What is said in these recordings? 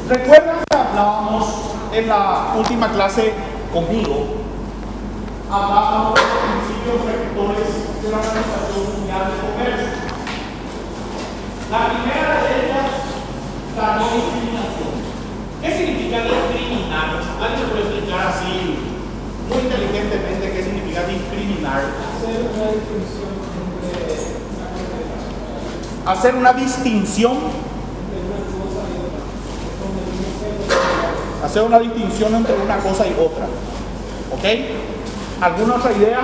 ¿Recuerdan que hablábamos en la última clase conmigo? Hablábamos de los principios rectores de la Organización Mundial de Comercio. La primera de ellas, la no discriminación. ¿Qué significa discriminar? ¿Alguien me puede explicar así, muy inteligentemente, qué significa discriminar? Hacer una distinción. Hacer una distinción entre una cosa y otra. ¿Ok? ¿Alguna otra idea?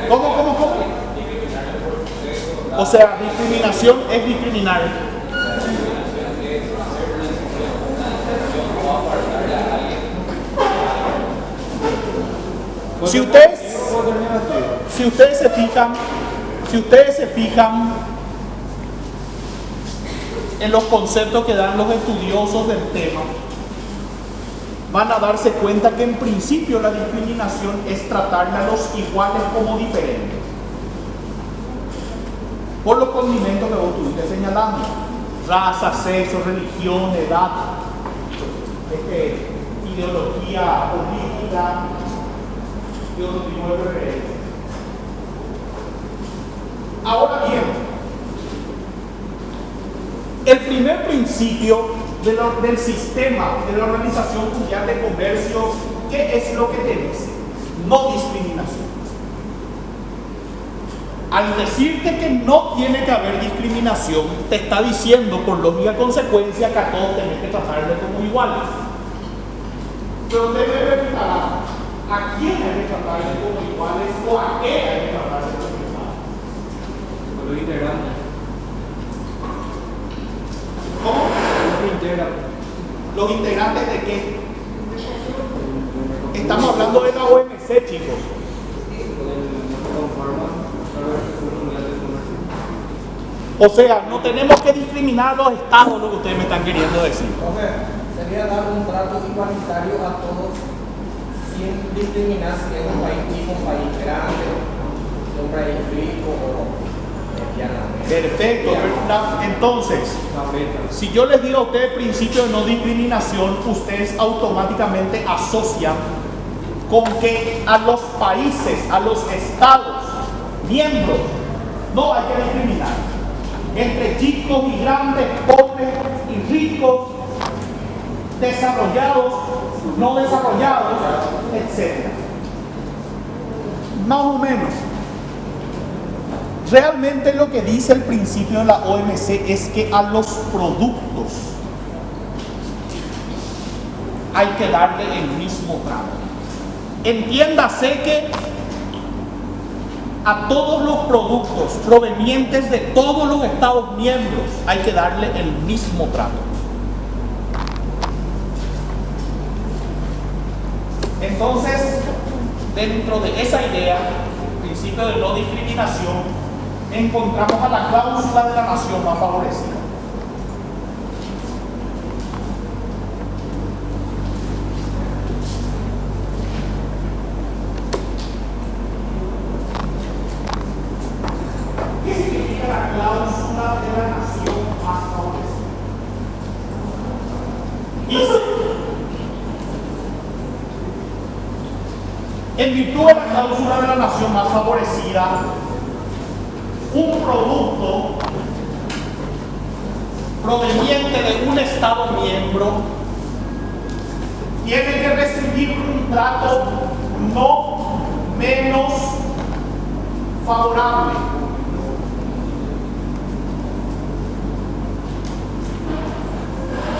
¿Cómo? O sea, discriminación es discriminar. Si ustedes se fijan en los conceptos que dan los estudiosos del tema, van a darse cuenta que en principio la discriminación es tratarle a los iguales como diferentes, por los condimentos que vos estuviste señalando: raza, sexo, religión, edad, ideología política y otro tipo de preferencias. Ahora bien, el primer principio del sistema de la Organización Mundial de Comercio, ¿qué es lo que te dice? No discriminación. Al decirte que no tiene que haber discriminación, te está diciendo por lógica consecuencia que a todos tenés que tratarle como iguales. Pero usted me preguntará, ¿a quién hay que tratarle como iguales o a qué hay que tratarle como iguales? A los integrantes. ¿Cómo? Los integrantes. ¿Los integrantes de qué? Estamos hablando de la OMC, chicos. O sea, no tenemos que discriminar a los estados, lo que ustedes me están queriendo decir. O sea, sería dar un trato igualitario a todos sin discriminar si es un país chico, un país grande, un país rico o medianamente. Perfecto. Entonces, si yo les digo a ustedes el principio de no discriminación, ustedes automáticamente asocian con que a los países, a los estados miembros, no hay que discriminar entre chicos y grandes, pobres y ricos, desarrollados, no desarrollados, etc. Más o menos. Realmente lo que dice el principio de la OMC es que a los productos hay que darle el mismo trato. Entiéndase que a todos los productos provenientes de todos los estados miembros hay que darle el mismo trato. Entonces, dentro de esa idea, principio de no discriminación, encontramos a la cláusula de la nación más favorecida. ¿Qué significa la cláusula de la nación más favorecida? Dice: en virtud de la cláusula de la nación más favorecida, un producto proveniente de un estado miembro tiene que recibir un trato no menos favorable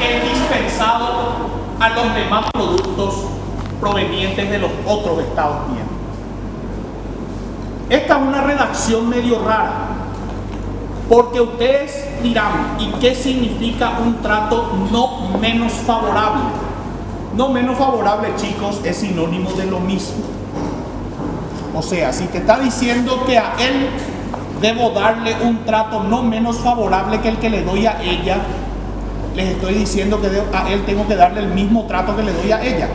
que el dispensado a los demás productos provenientes de los otros estados miembros. Esta es una redacción medio rara, porque ustedes dirán, ¿y qué significa un trato no menos favorable? No menos favorable, chicos, es sinónimo de lo mismo. O sea, si te está diciendo que a él debo darle un trato no menos favorable que el que le doy a ella, les estoy diciendo que a él tengo que darle el mismo trato que le doy a ella.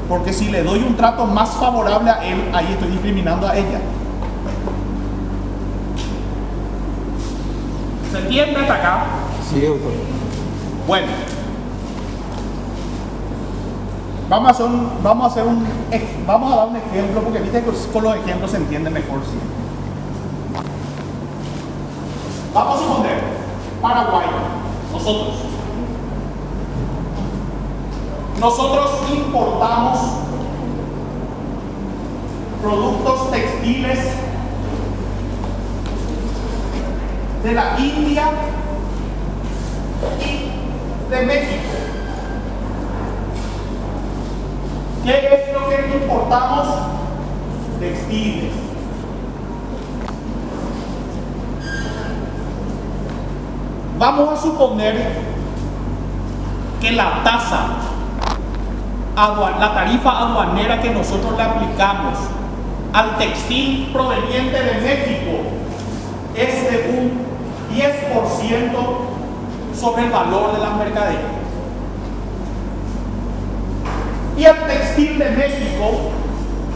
Porque si le doy un trato más favorable a él, ahí estoy discriminando a ella. ¿Se entiende hasta acá? Sí, autor. Bueno. Vamos a dar un ejemplo, porque viste que con los ejemplos se entiende mejor, sí. Vamos a suponer, Paraguay, nosotros importamos productos textiles de la India y de México. ¿Qué es lo que importamos? Textiles. Vamos a suponer que la tarifa aduanera que nosotros le aplicamos al textil proveniente de México es de un 10% sobre el valor de las mercaderías. Y el textil de México,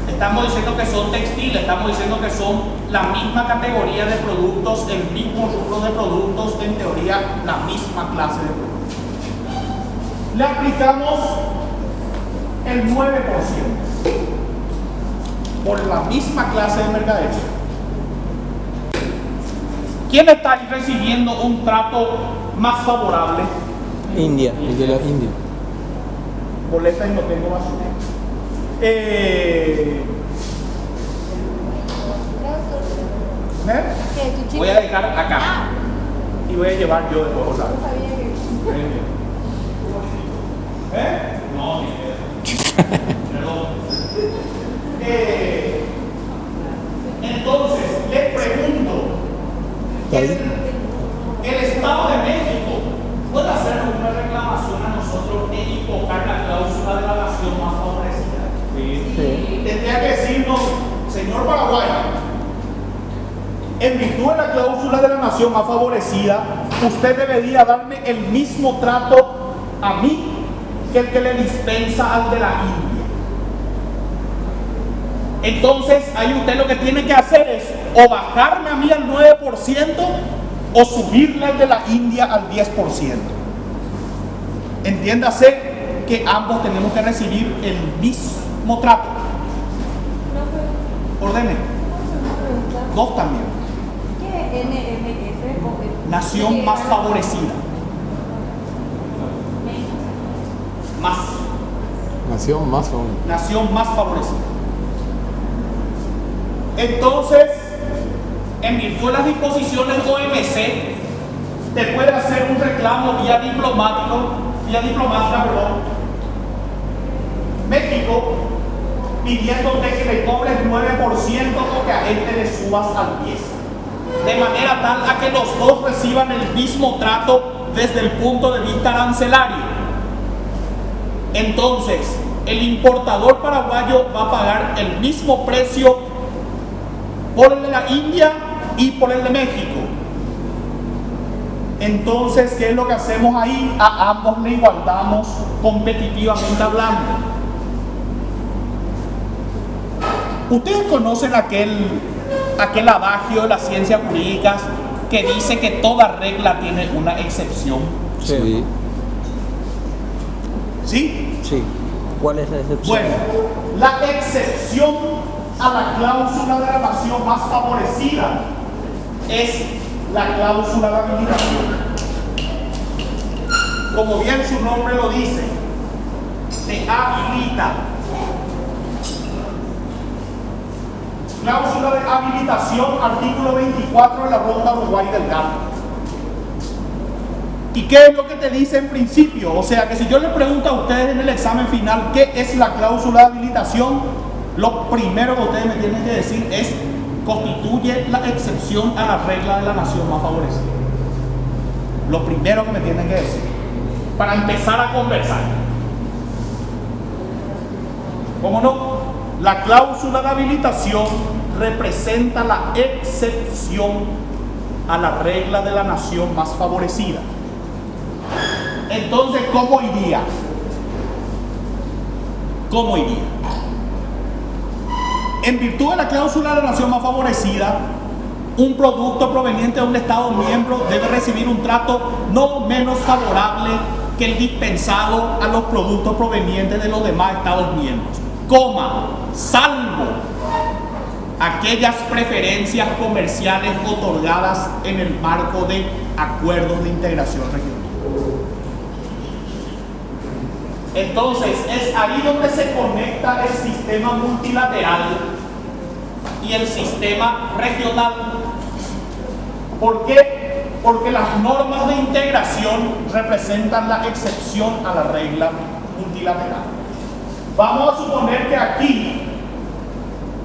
estamos diciendo que son textiles, estamos diciendo que son la misma categoría de productos, el mismo rubro de productos, en teoría la misma clase de productos. Le aplicamos el 9% por la misma clase de mercadería. ¿Quién está ahí recibiendo un trato más favorable? India, el de la India. Boleta y no tengo basura. Voy a dejar acá y voy a llevar yo después otra vez. No, perdón. Entonces, le pregunto, ¿el Estado de México puede hacer una reclamación a nosotros e invocar la cláusula de la nación más favorecida? Sí. Tendría que decirnos, señor Paraguay, en virtud de la cláusula de la nación más favorecida, usted debería darme el mismo trato a mí que el que le dispensa al de la India. Entonces, ahí usted lo que tiene que hacer es o bajarme a mí al 9% o subirle al de la India al 10%. Entiéndase que ambos tenemos que recibir el mismo trato. Ordene. Dos también. ¿Qué NMF? Nación más favorecida. Más. Nación más o menos. Nación más favorecida. Entonces, en virtud de las disposiciones OMC, te puede hacer un reclamo vía diplomática, México, pidiéndote que le cobres 9% o que a él te le subas al 10%. De manera tal a que los dos reciban el mismo trato desde el punto de vista arancelario. Entonces, el importador paraguayo va a pagar el mismo precio por el de la India y por el de México. Entonces, ¿qué es lo que hacemos ahí? A ambos le igualdamos competitivamente hablando. Ustedes conocen aquel adagio de las ciencias jurídicas que dice que toda regla tiene una excepción. Sí. ¿Sí? Sí. ¿Cuál es la excepción? Bueno, la excepción a la cláusula de la nación más favorecida es la cláusula de habilitación. Como bien su nombre lo dice, se habilita. Cláusula de habilitación, artículo 24 de la Ronda Uruguay del Gato. ¿Y qué es lo que te dice en principio? O sea que si yo le pregunto a ustedes en el examen final qué es la cláusula de habilitación, lo primero que ustedes me tienen que decir es: constituye la excepción a la regla de la nación más favorecida. Lo primero que me tienen que decir para empezar a conversar. ¿Cómo no? La cláusula de habilitación representa la excepción a la regla de la nación más favorecida. Entonces, ¿cómo iría? ¿Cómo iría? En virtud de la cláusula de la nación más favorecida, un producto proveniente de un Estado miembro debe recibir un trato no menos favorable que el dispensado a los productos provenientes de los demás Estados miembros, salvo aquellas preferencias comerciales otorgadas en el marco de acuerdos de integración regional. Entonces, es ahí donde se conecta el sistema multilateral y el sistema regional. ¿Por qué? Porque las normas de integración representan la excepción a la regla multilateral. Vamos a suponer que aquí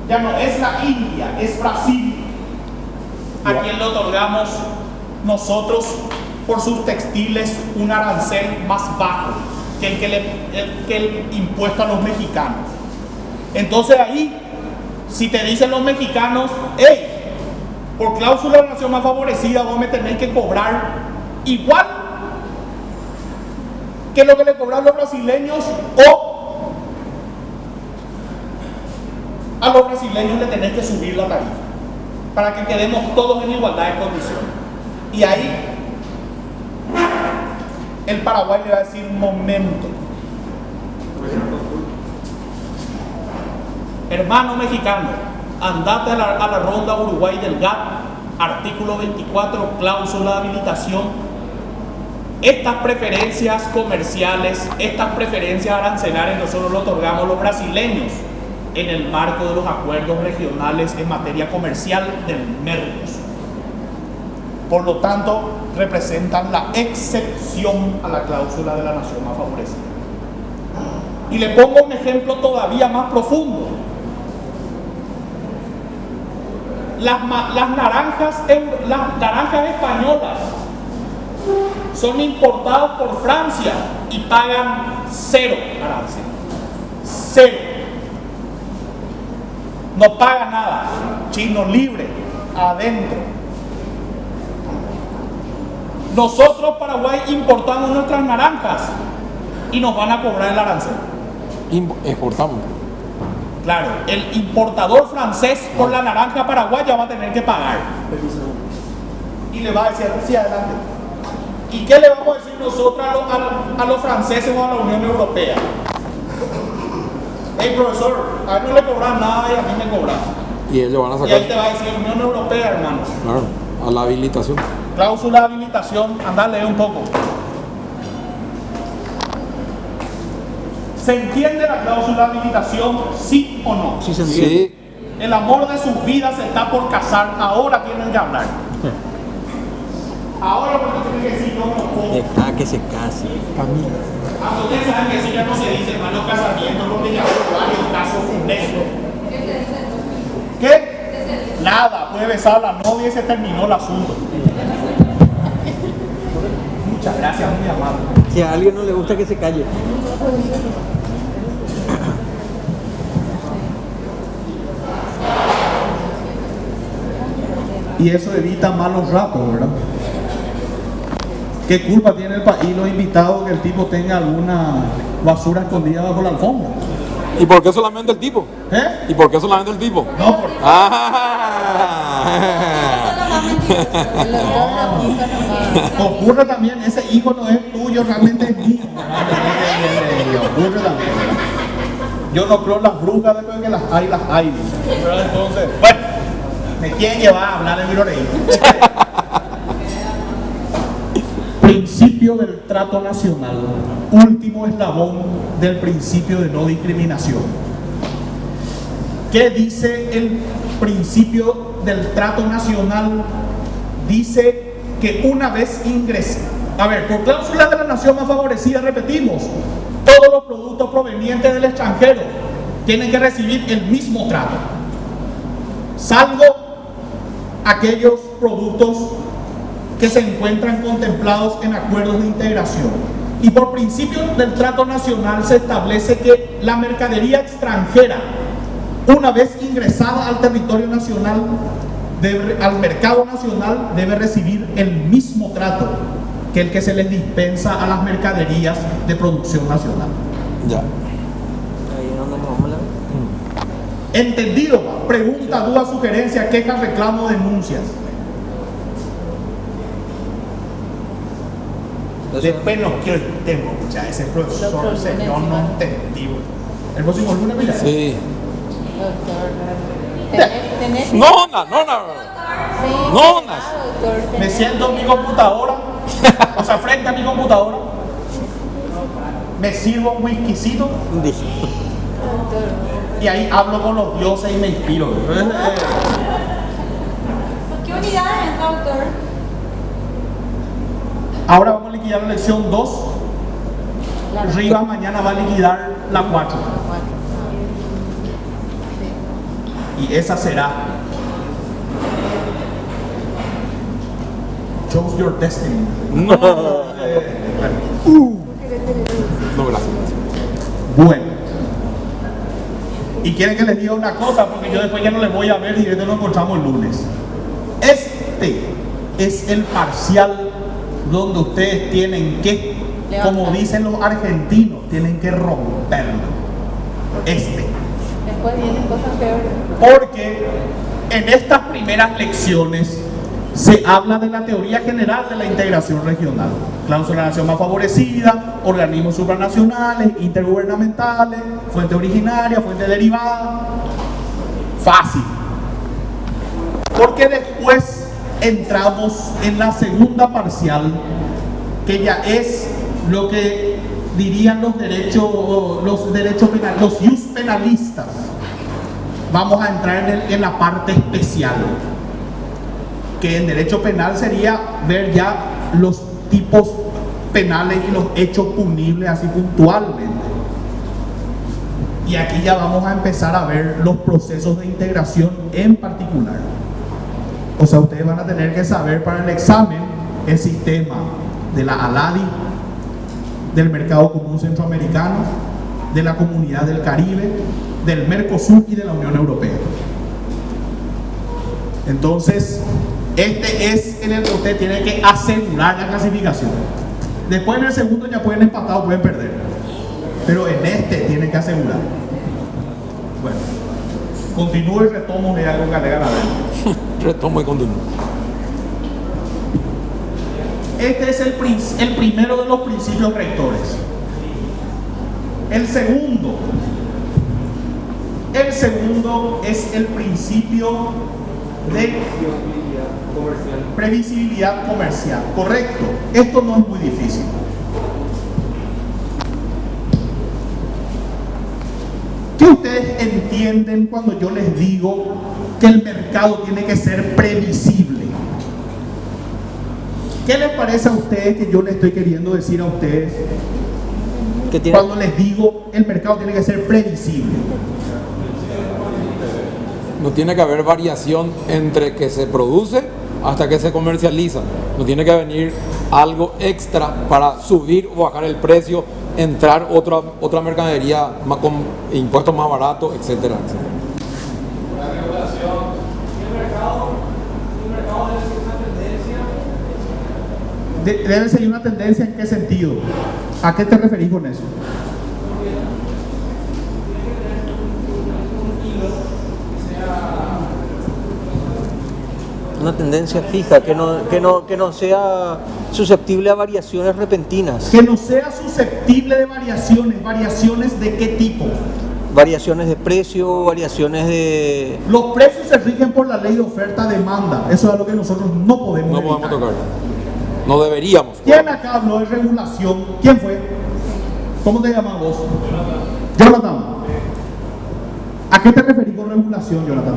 ya no es la India, es Brasil, a quien le otorgamos nosotros por sus textiles un arancel más bajo que el impuesto a los mexicanos. Entonces ahí, si te dicen los mexicanos, hey, por cláusula de la nación más favorecida vos me tenés que cobrar igual que lo que le cobran los brasileños, o a los brasileños le tenés que subir la tarifa para que quedemos todos en igualdad de condiciones. Y ahí el Paraguay le va a decir: un momento, hermano mexicano, andate a la ronda Uruguay del GATT, artículo 24, cláusula de habilitación. Estas preferencias comerciales, estas preferencias arancelarias, nosotros lo otorgamos a los brasileños en el marco de los acuerdos regionales en materia comercial del Mercosur. Por lo tanto, representan la excepción a la cláusula de la nación más favorecida. Y le pongo un ejemplo todavía más profundo. Las naranjas españolas son importadas por Francia y pagan 0 arancel. 0. No paga nada. Chino libre, adentro. Nosotros, Paraguay, importamos nuestras naranjas y nos van a cobrar el arancel. Exportamos. Claro, el importador francés por la naranja paraguaya va a tener que pagar. Y le va a decir: sí, adelante. ¿Y qué le vamos a decir nosotros a los franceses o a la Unión Europea? Hey, profesor, a él no le cobran nada y a mí me cobran. Y ellos van a Y sacar. ahí te va a decir Unión Europea, hermano. Claro, a la habilitación. Cláusula de habilitación, andale un poco. ¿Se entiende la cláusula de habilitación, sí o no? Sí, se entiende. Sí. El amor de sus vidas está por casar, ahora tienen que hablar. Ahora porque tienen que decir: yo no puedo. Deja que se case. Ustedes saben que eso ya no se dice, hermano, casamiento, porque ya hubo varios casos funestos. ¿Qué? Nada, puede besar a la novia y se terminó el asunto. Muchas gracias, muy amable. Si a alguien no le gusta, que se calle. Y eso evita malos ratos, ¿verdad? ¿Qué culpa tiene el país, los invitados, que el tipo tenga alguna basura escondida bajo la alfombra? ¿Y por qué solamente el tipo? ¿Eh? ¿Y por qué solamente el tipo? No, porque... Ocurre también, ese hijo no es tuyo, realmente es mío. Ocurre también. Yo no creo en las brujas, después que las hay. Pero entonces, bueno, me quieren llevar a hablar de mi Loreíno. Principio del trato nacional, último eslabón del principio de no discriminación. ¿Qué dice el principio del trato nacional? Dice que una vez ingresa, por cláusula de la nación más favorecida, repetimos, todos los productos provenientes del extranjero tienen que recibir el mismo trato, salvo aquellos productos que se encuentran contemplados en acuerdos de integración. Y por principio del trato nacional se establece que la mercadería extranjera, una vez ingresada al territorio nacional, al mercado nacional, debe recibir el mismo trato que el que se les dispensa a las mercaderías de producción nacional. Ya. Ahí es donde nos vamos a ver. ¿Entendido? Pregunta, duda, sugerencia, queja, reclamo, denuncias. Después no quiero el tema, ya ese profesor, ese yo no entendí. ¿El próximo lunes, mira? Sí. ¿Tenés? No. Sí, No, ¿tenés, Nas. doctor? Me ¿Tenés? siento en mi computadora, o sea, frente a mi computadora, me sirvo un whiskycito Dije. y ahí hablo con los dioses y me inspiro. ¿Qué unidades entra, doctor? Ahora vamos a liquidar la lección 2. Rivas mañana va a liquidar la 4. Y esa será Choose Your Destiny. No, gracias. Bueno. Y quieren que les diga una cosa, porque yo después ya no les voy a ver y después nos encontramos el lunes. Este es el parcial donde ustedes tienen que, como dicen los argentinos, tienen que romperlo. Después vienen cosas peores. Porque en estas primeras lecciones se habla de la teoría general de la integración regional. Cláusula de nación más favorecida, organismos supranacionales, intergubernamentales, fuente originaria, fuente derivada. Fácil. Porque después entramos en la segunda parcial, que ya es lo que dirían los derechos penales, los jus penalistas. Vamos a entrar en la parte especial, que en derecho penal sería ver ya los tipos penales y los hechos punibles así puntualmente. Y aquí ya vamos a empezar a ver los procesos de integración en particular. O sea, ustedes van a tener que saber para el examen el sistema de la ALADI, del Mercado Común Centroamericano, de la Comunidad del Caribe, del Mercosur y de la Unión Europea. Entonces, este es en el que usted tiene que asegurar la clasificación. Después en el segundo ya pueden empatar o pueden perder, pero en este tiene que asegurar. Bueno, continúo y retomo de algo que alegan a ver. Retomo y continúo. Este es el primero de los principios rectores. El segundo es el principio de previsibilidad comercial. Correcto. Esto no es muy difícil. ¿Qué ustedes entienden cuando yo les digo que el mercado tiene que ser previsible? ¿Qué les parece a ustedes que yo les estoy queriendo decir a ustedes cuando les digo el mercado tiene que ser previsible? No tiene que haber variación entre que se produce hasta que se comercializa. No tiene que venir algo extra para subir o bajar el precio, entrar otra mercadería más, con impuestos más baratos, etcétera, etcétera. La regulación, el mercado debe ser una tendencia. ¿Debe seguir una tendencia en qué sentido? ¿A qué te referís con eso? Una tendencia fija, que no sea susceptible a variaciones repentinas. Que no sea susceptible de variaciones. ¿Variaciones de qué tipo? Variaciones de precio, variaciones de... Los precios se rigen por la ley de oferta-demanda. Eso es algo que nosotros no podemos No podemos evitar. tocar. No deberíamos. ¿Quién acá habló de regulación? ¿Quién fue? ¿Cómo te llamas vos? Jonathan. ¿A qué te referís con regulación, Jonathan?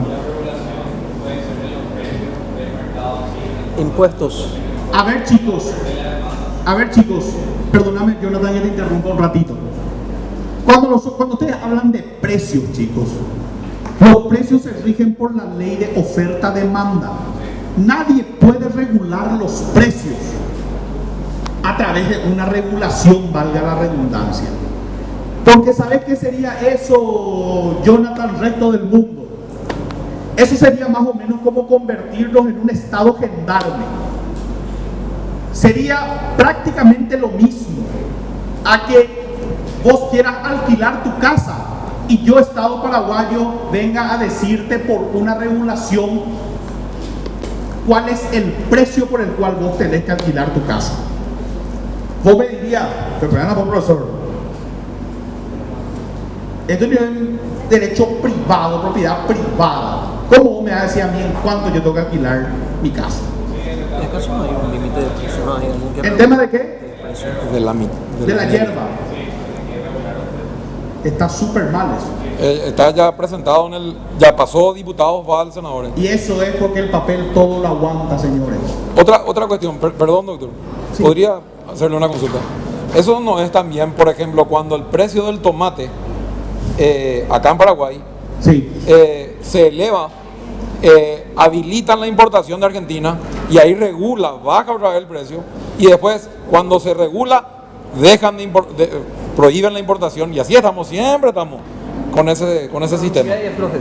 impuestos. A ver chicos, perdóname Jonathan que te interrumpa un ratito. Cuando ustedes hablan de precios, chicos, los precios se rigen por la ley de oferta-demanda. Nadie puede regular los precios a través de una regulación, valga la redundancia. Porque ¿sabes qué sería eso, Jonathan, resto del mundo? Eso sería más o menos como convertirnos en un estado gendarme. Sería prácticamente lo mismo a que vos quieras alquilar tu casa y yo, Estado paraguayo, venga a decirte por una regulación cuál es el precio por el cual vos tenés que alquilar tu casa. Vos me dirías, pero profesor, esto es un derecho privado, propiedad privada. ¿Cómo vos me vas a decir a mí en cuánto yo tengo que alquilar mi casa? En este caso no hay un límite de precio, no hay algún que ¿El tema de qué? de precio. De la, De la hierba. Está súper mal eso. está ya presentado en el. Ya pasó diputados, va al senador. Y eso es porque el papel todo lo aguanta, señores. Otra cuestión, perdón, doctor. Sí. Podría hacerle una consulta. Eso no es también, por ejemplo, cuando el precio del tomate acá en Paraguay Sí. se eleva, habilitan la importación de Argentina y ahí regula, baja otra vez el precio y después cuando se regula dejan prohíben la importación y así siempre estamos con ese sistema. Sí, hay afloje.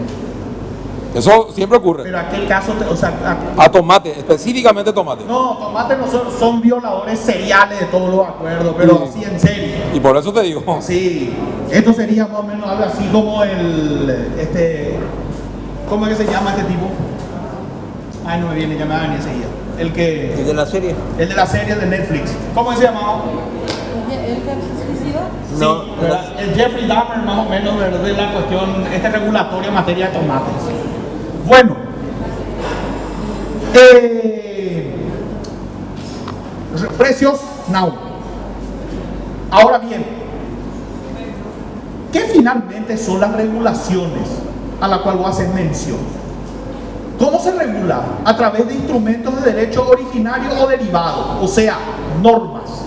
Eso siempre ocurre. Pero aquel caso, o sea, A tomate, específicamente tomate. no, tomates no son violadores seriales de todos los acuerdos, pero Sí. así en serio. Y por eso te digo. Sí, esto sería más o menos algo así como ¿cómo es que se llama este tipo? Ay, no me viene, ya me va a venir enseguida. ¿El de la serie? El de la serie de Netflix. ¿Cómo se llamaba? ¿El que se suicidó? No, Sí, ¿verdad? El Jeffrey Dahmer, más o menos, ¿verdad? De la cuestión regulatoria en materia de tomates. Bueno, precios, now. Ahora bien, ¿qué finalmente son las regulaciones a las cuales voy a hacer mención? ¿Cómo se regula? A través de instrumentos de derecho originario o derivado, o sea, normas.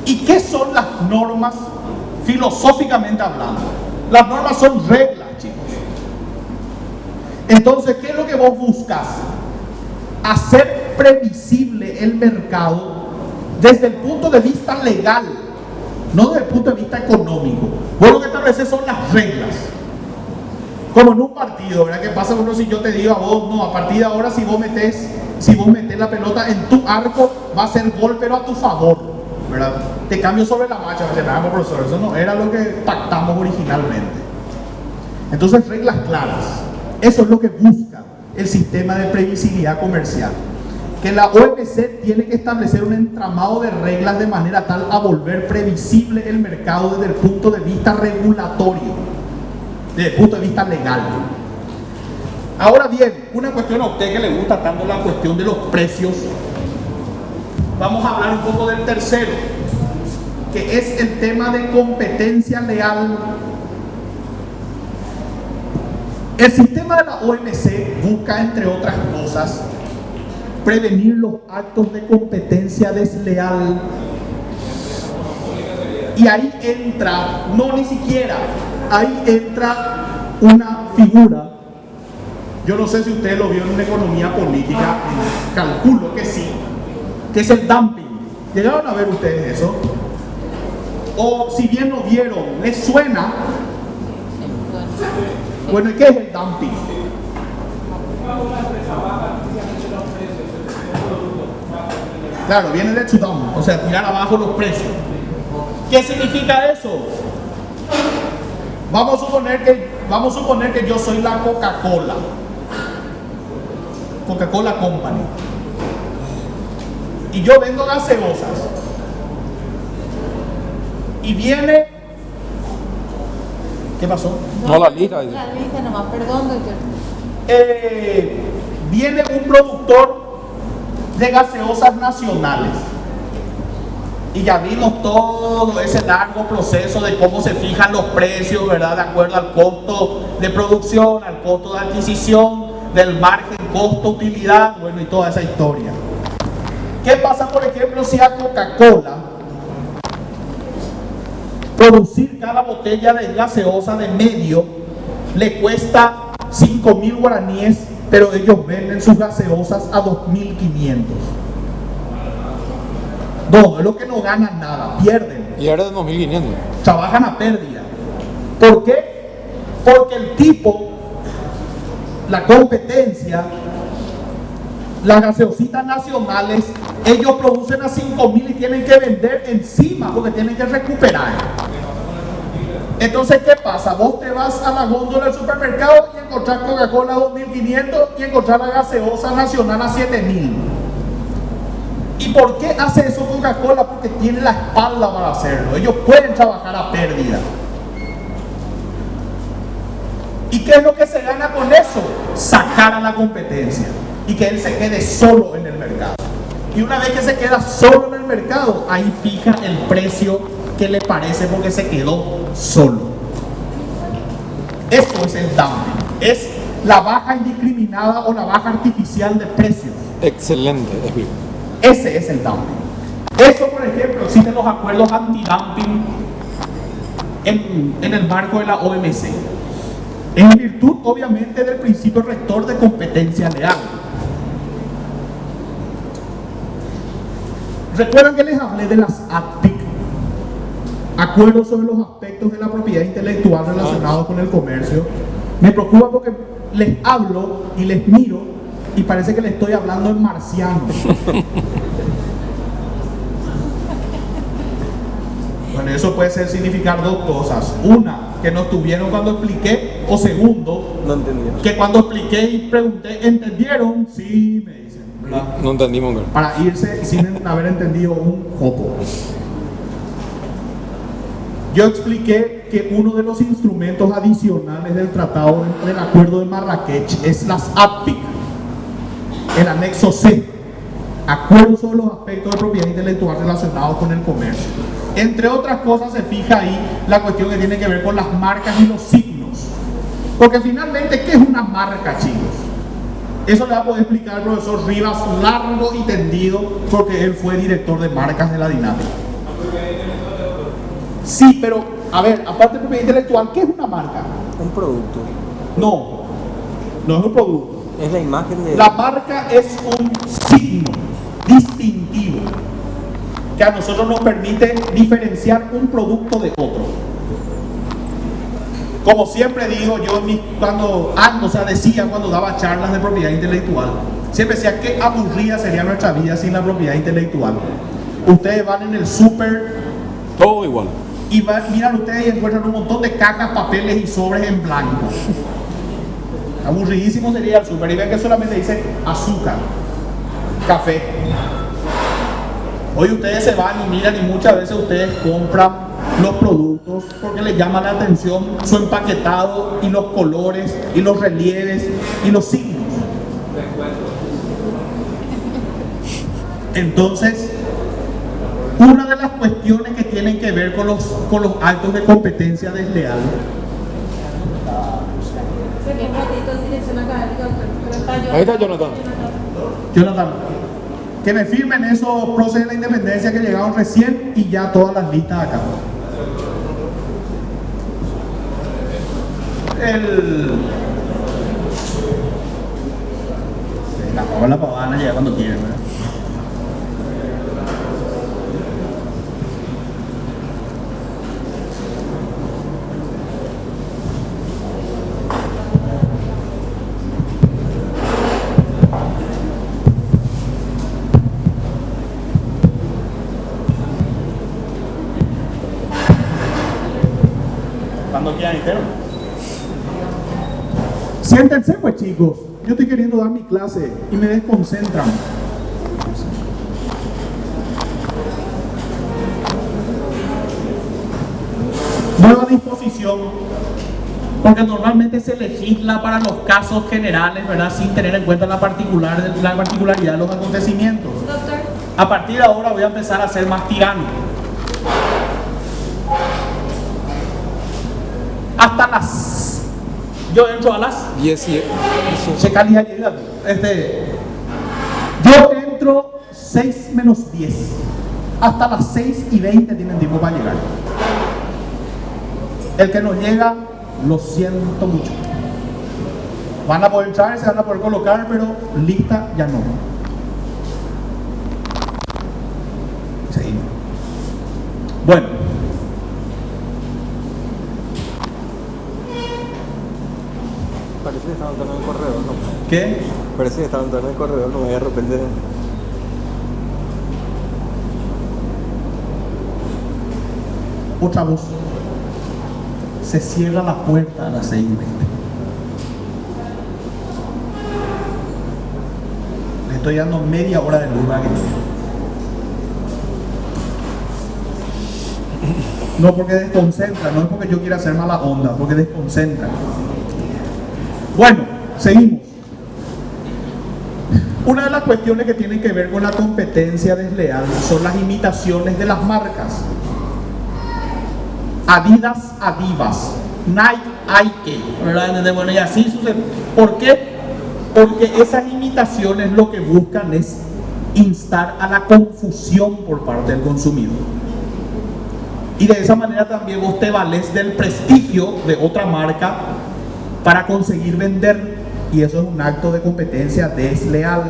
¿Y qué son las normas filosóficamente hablando? Las normas son reglas, chicos. Entonces, ¿qué es lo que vos buscas? Hacer previsible el mercado desde el punto de vista legal, no desde el punto de vista económico. Vos lo que estableces son las reglas. Como en un partido, ¿verdad? ¿Qué pasa uno si yo te digo a vos, no, a partir de ahora si vos metés la pelota en tu arco, va a ser gol pero a tu favor, ¿verdad? Te cambio sobre la marcha, me dice, nada, profesor, eso no era lo que pactamos originalmente. Entonces, reglas claras. Eso es lo que busca el sistema de previsibilidad comercial. Que la OMC tiene que establecer un entramado de reglas de manera tal a volver previsible el mercado desde el punto de vista regulatorio, desde el punto de vista legal. Ahora bien, una cuestión a usted que le gusta tanto la cuestión de los precios, vamos a hablar un poco del tercero, que es el tema de competencia leal. El sistema de la OMC busca, entre otras cosas, prevenir los actos de competencia desleal. Y ahí entra, no ni siquiera, ahí entra una figura, yo no sé si usted lo vio en una economía política, calculo que sí, que es el dumping. ¿Llegaron a ver ustedes eso? O si bien lo vieron, ¿les suena? Bueno, ¿y qué es el dumping? Claro, viene de to dump, o sea, tirar abajo los precios. ¿Qué significa eso? Vamos a suponer que yo soy la Coca-Cola Company, y yo vendo gaseosas, y viene, ¿qué pasó? No, la lija, dice. La lista nomás, perdón, doctor. Viene un productor de gaseosas nacionales y ya vimos todo ese largo proceso de cómo se fijan los precios, ¿verdad? De acuerdo al costo de producción, al costo de adquisición, del margen costo-utilidad, bueno, y toda esa historia. ¿Qué pasa, por ejemplo, si a Coca-Cola producir cada botella de gaseosa de medio le cuesta 5.000 guaraníes, pero ellos venden sus gaseosas a 2.500? No, es lo que no ganan nada, pierden. Pierde 2.500. Trabajan a pérdida. ¿Por qué? Porque el tipo, la competencia, las gaseositas nacionales, ellos producen a 5.000 y tienen que vender encima porque tienen que recuperar. Entonces, ¿qué pasa? Vos te vas a la góndola del supermercado y encontrás Coca-Cola a 2.500 y encontrás la gaseosa nacional a 7.000. Y por qué hace eso Coca-Cola? Porque tiene la espalda para hacerlo. Ellos pueden trabajar a pérdida. ¿Y qué es lo que se gana con eso? Sacar a la competencia y que él se quede solo en el mercado. Y una vez que se queda solo en el mercado, ahí fija el precio que le parece porque se quedó solo. Eso es el dumping. Es la baja indiscriminada o la baja artificial de precios. Excelente. Ese es el dumping. Eso, por ejemplo, existen los acuerdos anti-dumping en el marco de la OMC. En virtud, obviamente, del principio rector de competencia leal. ¿Recuerdan que les hablé de las ATPIC? Acuerdos sobre los aspectos de la propiedad intelectual relacionados con el comercio. Me preocupa porque les hablo y les miro y parece que les estoy hablando en marciano. Bueno, eso puede significar dos cosas. Una, que no estuvieron cuando expliqué. O segundo, No entendieron. que cuando expliqué y pregunté, ¿entendieron? Sí, me dicen. ¿verdad? No entendimos. Para irse sin haber entendido un jopo. Yo expliqué que uno de los instrumentos adicionales del tratado del acuerdo de Marrakech es las ATPIC, el anexo C, acuerdo sobre los aspectos de propiedad intelectual relacionados con el comercio. Entre otras cosas se fija ahí la cuestión que tiene que ver con las marcas y los signos. Porque finalmente, ¿qué es una marca, chicos? Eso le va a poder explicar el profesor Rivas largo y tendido porque él fue director de marcas de la dinámica. Sí, pero, a ver, aparte de propiedad intelectual, ¿qué es una marca? Un producto. No es un producto. Es la imagen de... La marca es un signo distintivo que a nosotros nos permite diferenciar un producto de otro. Como siempre digo yo, decía cuando daba charlas de propiedad intelectual, siempre decía qué aburrida sería nuestra vida sin la propiedad intelectual. Ustedes van en el súper, Todo igual. y miran ustedes y encuentran un montón de cajas, papeles y sobres en blanco. Aburridísimo sería el súper y ven que solamente dice azúcar, café. Hoy ustedes se van y miran y muchas veces ustedes compran los productos porque les llama la atención su empaquetado y los colores y los relieves y los signos. Entonces, una de las cuestiones que tienen que ver con los actos de competencia desleal. Ahí está Jonathan. Jonathan, que me firmen esos procesos de la independencia que llegaron recién y ya todas las listas acá. La pavana llega cuando quieren, ¿verdad? Cuando quieran, entero. Siéntense pues, chicos. Yo estoy queriendo dar mi clase y me desconcentran. Nueva disposición, porque normalmente se legisla para los casos generales, ¿verdad? Sin tener en cuenta la particularidad de los acontecimientos. Doctor, A partir de ahora voy a empezar a ser más tirano. Hasta las... Yo entro a las... 10. Yo entro 6 menos 10. Hasta las 6:20 tienen tiempo para llegar. El que no llega, lo siento mucho. Van a poder entrar, se van a poder colocar, pero lista ya no. Seguimos. Bueno. Parece que estaban entrando en el corredor, ¿no? ¿Qué? Parece que estaban entrando en el corredor, no me de repente... Otra voz. Se cierra la puerta a las 6:20. Le estoy dando media hora de luz para que llegue. No, porque desconcentra, no es porque yo quiera hacer mala onda, porque desconcentra. Bueno, seguimos. Una de las cuestiones que tienen que ver con la competencia desleal son las imitaciones de las marcas. Adidas, Adivas, Nike, ¿verdad? Bueno, y así sucede. ¿Por qué? Porque esas imitaciones lo que buscan es instar a la confusión por parte del consumidor. Y de esa manera también vos te valés del prestigio de otra marca para conseguir vender, y eso es un acto de competencia desleal.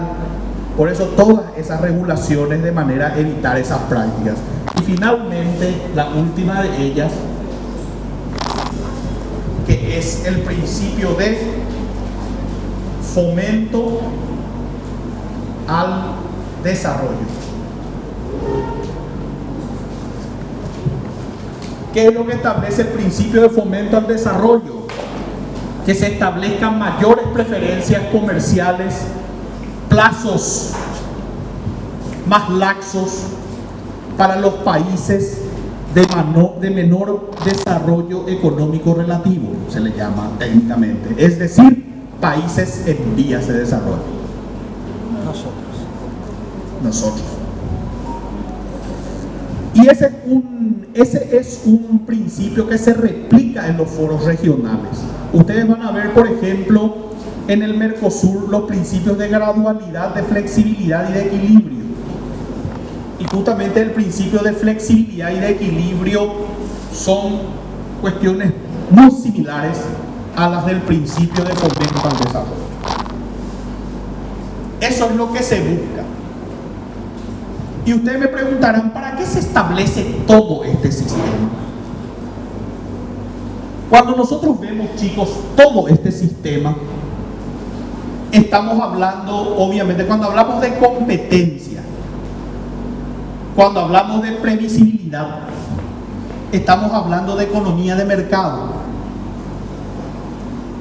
Por eso todas esas regulaciones de manera a evitar esas prácticas. Y finalmente, la última de ellas, que es el principio de fomento al desarrollo. ¿Qué es lo que establece el principio de fomento al desarrollo? Que se establezcan mayores preferencias comerciales, plazos más laxos para los países de menor desarrollo económico relativo, se le llama técnicamente, es decir, países en vías de desarrollo. Nosotros. Y ese es un principio que se replica en los foros regionales. Ustedes van a ver, por ejemplo, en el Mercosur los principios de gradualidad, de flexibilidad y de equilibrio. Y justamente el principio de flexibilidad y de equilibrio son cuestiones muy similares a las del principio de fomento al desarrollo. Eso es lo que se busca. Y ustedes me preguntarán, ¿para qué se establece todo este sistema? Cuando nosotros vemos, chicos, todo este sistema, estamos hablando, obviamente, cuando hablamos de competencia, cuando hablamos de previsibilidad, estamos hablando de economía de mercado.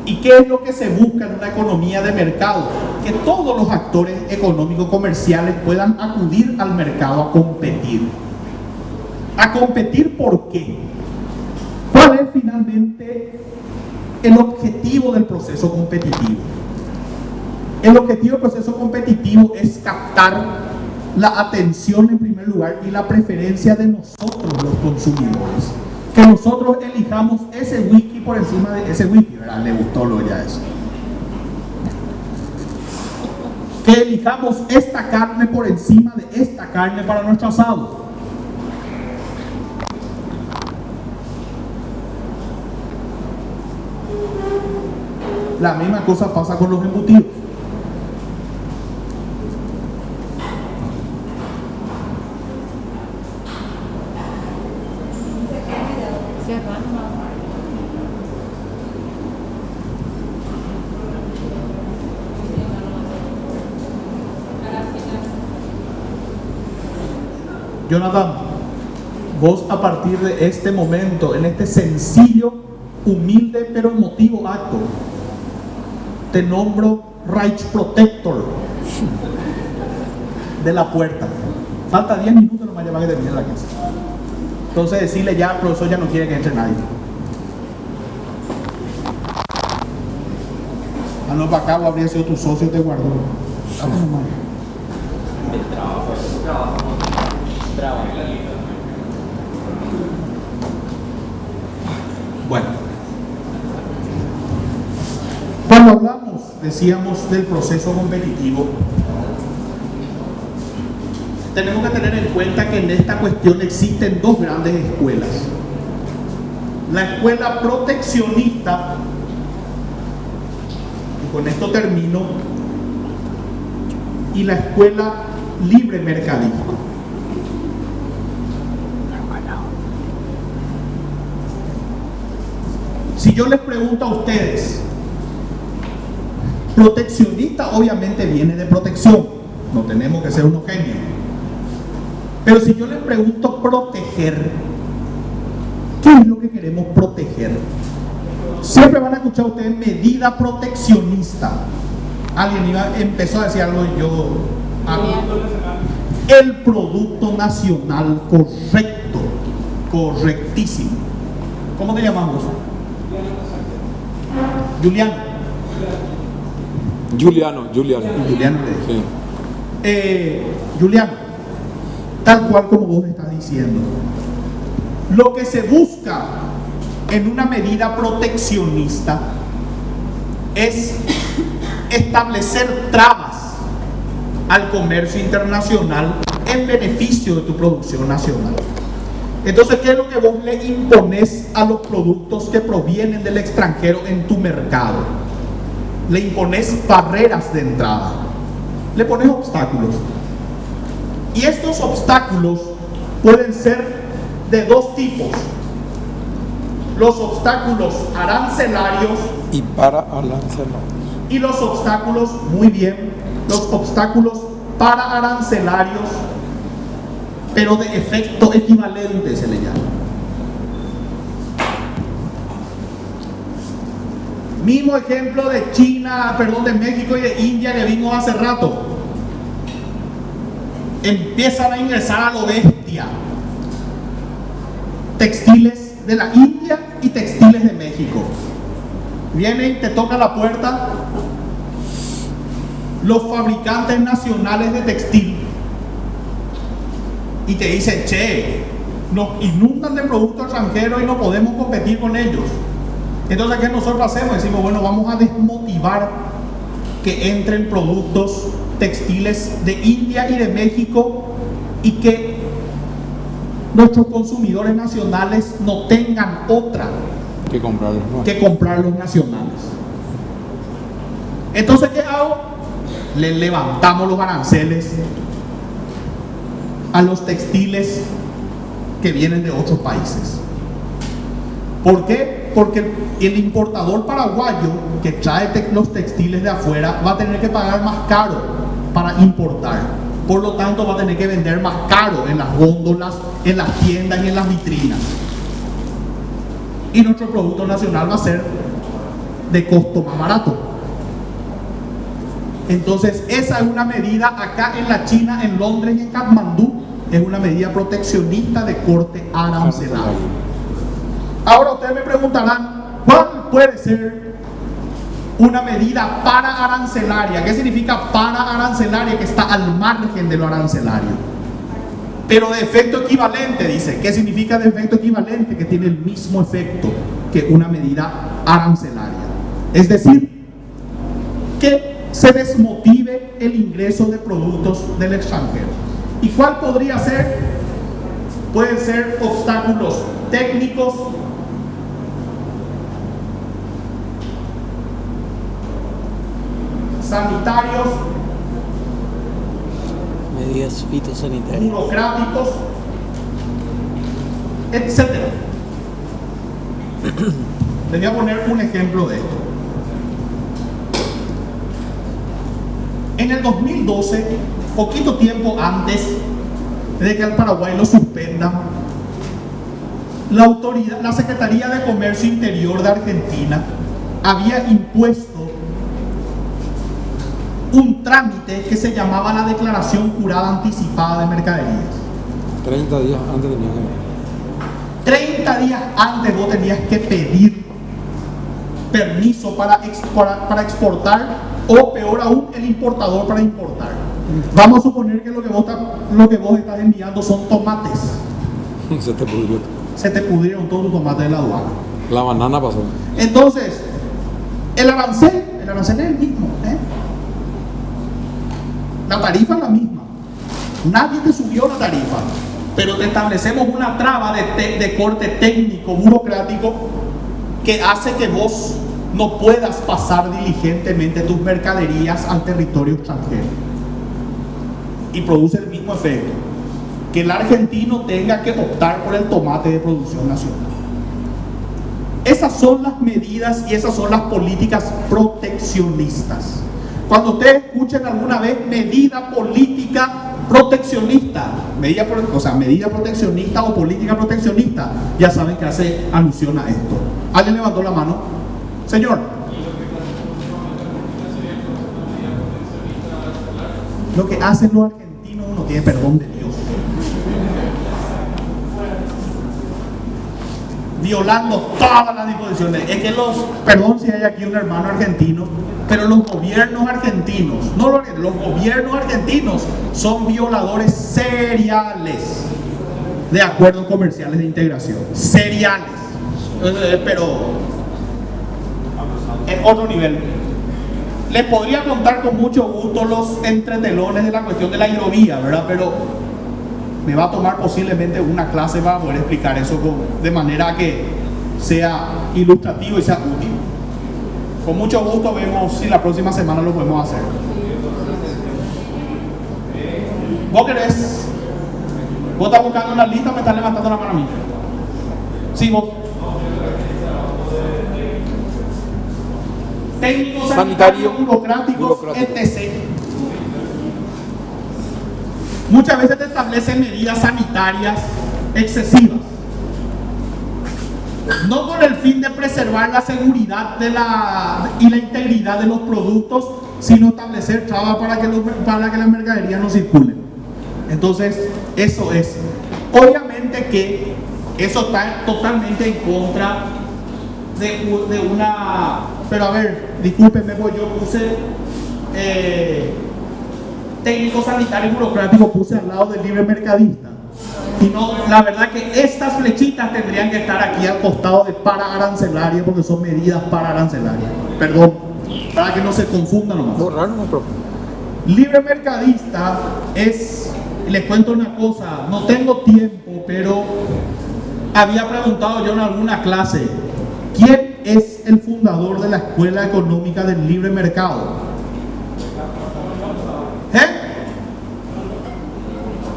¿Y qué es lo que se busca en una economía de mercado? Que todos los actores económicos comerciales puedan acudir al mercado a competir. ¿A competir por qué? ¿Cuál es finalmente el objetivo del proceso competitivo? El objetivo del proceso competitivo es captar la atención en primer lugar y la preferencia de nosotros los consumidores. Que nosotros elijamos ese whisky por encima de ese whisky, ¿verdad? Le gustó lo ya eso. Que elijamos esta carne por encima de esta carne para nuestro asado. La misma cosa pasa con los embutidos. Jonathan, vos a partir de este momento, en este sencillo, humilde pero emotivo acto, te nombro Right Protector de la puerta. Falta 10 minutos nomás ya va a que termine la clase. Entonces decirle ya al profesor ya no quiere que entre nadie. Ah, no, para acá habría sido tu socio y te guardó. Vamos nomás. Bueno, cuando hablamos, decíamos, del proceso competitivo, tenemos que tener en cuenta que en esta cuestión existen dos grandes escuelas: la escuela proteccionista, y con esto termino, y la escuela libre mercadista. Si yo les pregunto a ustedes, proteccionista obviamente viene de protección, no tenemos que ser unos genios. Pero si yo les pregunto proteger, ¿qué es lo que queremos proteger? Siempre van a escuchar ustedes medida proteccionista. Alguien empezó a decir algo y yo el producto nacional correcto. Correctísimo. ¿Cómo te llamamos? Juliano. Juliano. Juliano le dije. Sí. Juliano, tal cual como vos estás diciendo, lo que se busca en una medida proteccionista es establecer trabas al comercio internacional en beneficio de tu producción nacional. Entonces, ¿qué es lo que vos le imponés a los productos que provienen del extranjero en tu mercado? Le imponés barreras de entrada, le pones obstáculos. Y estos obstáculos pueden ser de dos tipos: los obstáculos arancelarios Y para arancelarios. y los obstáculos, muy bien, los obstáculos para arancelarios, pero de efecto equivalente se le llama. Mismo ejemplo de de México y de India que vimos hace rato. Empiezan a ingresar a lo bestia textiles de la India y textiles de México. Vienen, te toca la puerta los fabricantes nacionales de textil y te dicen: che, nos inundan de productos extranjeros y no podemos competir con ellos. Entonces, ¿qué nosotros hacemos? Decimos: bueno, vamos a desmotivar que entren productos textiles de India y de México y que nuestros consumidores nacionales no tengan otra Que comprarlos, ¿no? que comprar los nacionales. Entonces, ¿qué hago? Le levantamos los aranceles a los textiles que vienen de otros países. ¿Por qué? Porque el importador paraguayo que trae los textiles de afuera va a tener que pagar más caro para importar. Por lo tanto, va a tener que vender más caro en las góndolas, en las tiendas y en las vitrinas. Y nuestro producto nacional va a ser de costo más barato. Entonces, esa es una medida acá en la China, en Londres y en Katmandú, es una medida proteccionista de corte arancelario. Ahora ustedes me preguntarán, ¿cuál puede ser una medida para arancelaria? ¿Qué significa para arancelaria? Que está al margen de lo arancelario, pero de efecto equivalente. Dice, ¿qué significa de efecto equivalente? Que tiene el mismo efecto que una medida arancelaria. Es decir, que se desmotive el ingreso de productos del extranjero. ¿Y cuál podría ser? Pueden ser obstáculos técnicos, sanitarios, Medidas fitosanitarias. burocráticos, etcétera. Les voy a poner un ejemplo de esto. En el 2012, poquito tiempo antes de que al Paraguay lo suspendan, la Secretaría de Comercio Interior de Argentina había impuesto un trámite que se llamaba la declaración jurada anticipada de mercaderías. 30 días antes tenía que... 30 días antes vos tenías que pedir permiso para exportar, o peor aún, el importador para importar. Vamos a suponer que lo que vos estás enviando son tomates. Se te pudrió. Se te pudrieron todos los tomates de la aduana. La banana pasó. Entonces, el arancel es el mismo, ¿eh? La tarifa es la misma. Nadie te subió la tarifa, pero te establecemos una traba de corte técnico, burocrático, que hace que vos no puedas pasar diligentemente tus mercaderías al territorio extranjero. Y produce el mismo efecto, que el argentino tenga que optar por el tomate de producción nacional. Esas son las medidas y esas son las políticas proteccionistas. Cuando ustedes escuchen alguna vez medida política proteccionista, medida proteccionista o política proteccionista, ya saben que hace alusión a esto. ¿Alguien levantó la mano? Señor. Lo que hacen los argentinos no tiene perdón de Dios. violando todas las disposiciones. Es que perdón si hay aquí un hermano argentino, pero los gobiernos argentinos, no los gobiernos argentinos son violadores seriales de acuerdos comerciales de integración. Seriales. Pero en otro nivel. Les podría contar con mucho gusto los entretelones de la cuestión de la hidrovía, ¿verdad? Pero me va a tomar posiblemente una clase para poder explicar eso de manera que sea ilustrativo y sea útil. Con mucho gusto vemos si la próxima semana lo podemos hacer. ¿Vos querés? ¿Vos estás buscando una lista o me estás levantando la mano a mí? Sí, vos. Técnico sanitario, burocráticos, etc. Muchas veces te establecen medidas sanitarias excesivas, no con el fin de preservar la seguridad y la integridad de los productos, sino establecer trabas para que las mercaderías no circulen. Entonces, eso es. Obviamente que eso está totalmente en contra de una... Pero a ver, discúlpenme, pues yo puse técnico sanitario y burocrático, puse al lado del libre mercadista. Y no, la verdad que estas flechitas tendrían que estar aquí al costado de para arancelaria, porque son medidas para arancelaria. Perdón, para que no se confundan nomás. Libre mercadista es, les cuento una cosa, no tengo tiempo, pero había preguntado yo en alguna clase, ¿quién es el fundador de la Escuela Económica del Libre Mercado?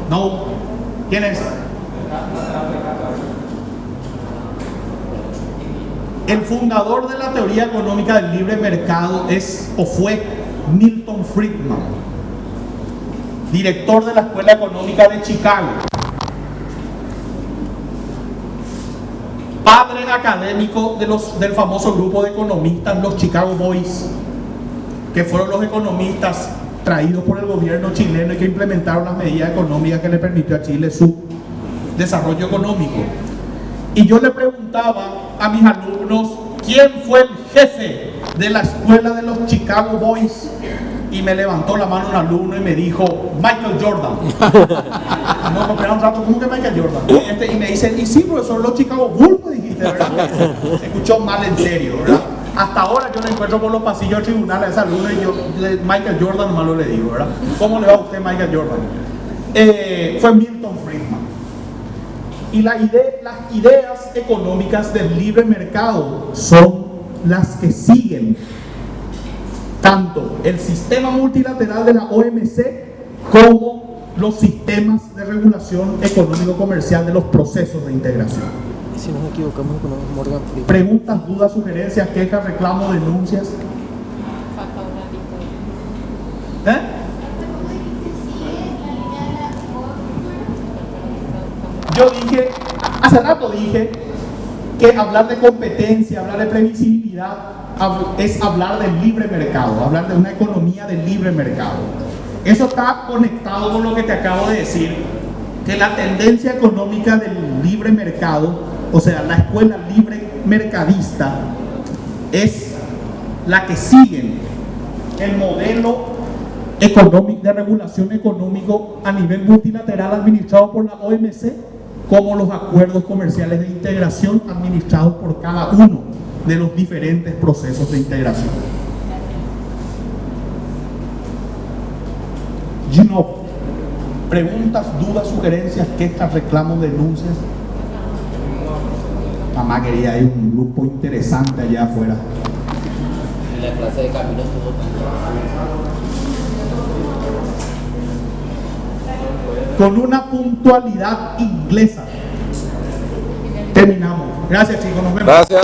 No. ¿Quién es? El fundador de la teoría económica del libre mercado es o fue Milton Friedman, director de la Escuela Económica de Chicago, padre académico del famoso grupo de economistas, los Chicago Boys, que fueron los economistas traídos por el gobierno chileno y que implementaron las medidas económicas que le permitió a Chile su desarrollo económico. Y yo le preguntaba a mis alumnos quién fue el jefe de la escuela de los Chicago Boys, y me levantó la mano un alumno y me dijo Michael Jordan. No, me espera un rato, ¿cómo que Michael Jordan? Y me dice, y sí, profesor, los Chicago Bulls, me dijiste, ¿verdad? Se escuchó mal en serio, ¿verdad? Hasta ahora yo le encuentro por los pasillos del tribunal a ese alumno y yo, Michael Jordan nomás lo le digo, ¿verdad? ¿Cómo le va a usted Michael Jordan? Fue Milton Friedman. Y las ideas económicas del libre mercado son las que siguen tanto el sistema multilateral de la OMC como los sistemas de regulación económico-comercial de los procesos de integración. Si nos equivocamos con Morgan Freeman. Preguntas, dudas, sugerencias, quejas, reclamos, denuncias. Yo dije, hace rato dije que hablar de competencia, hablar de previsibilidad es hablar del libre mercado, hablar de una economía del libre mercado. Eso está conectado con lo que te acabo de decir, que la tendencia económica del libre mercado, o sea, la escuela libre mercadista, es la que sigue el modelo económico de regulación económico a nivel multilateral administrado por la OMC, como los acuerdos comerciales de integración administrados por cada uno de los diferentes procesos de integración. Gino, preguntas, dudas, sugerencias, quejas, reclamos, denuncias. Mamá quería, hay un grupo interesante allá afuera. En la clase de camino estuvo con una puntualidad inglesa. Terminamos. Gracias, chicos. Nos vemos. Gracias.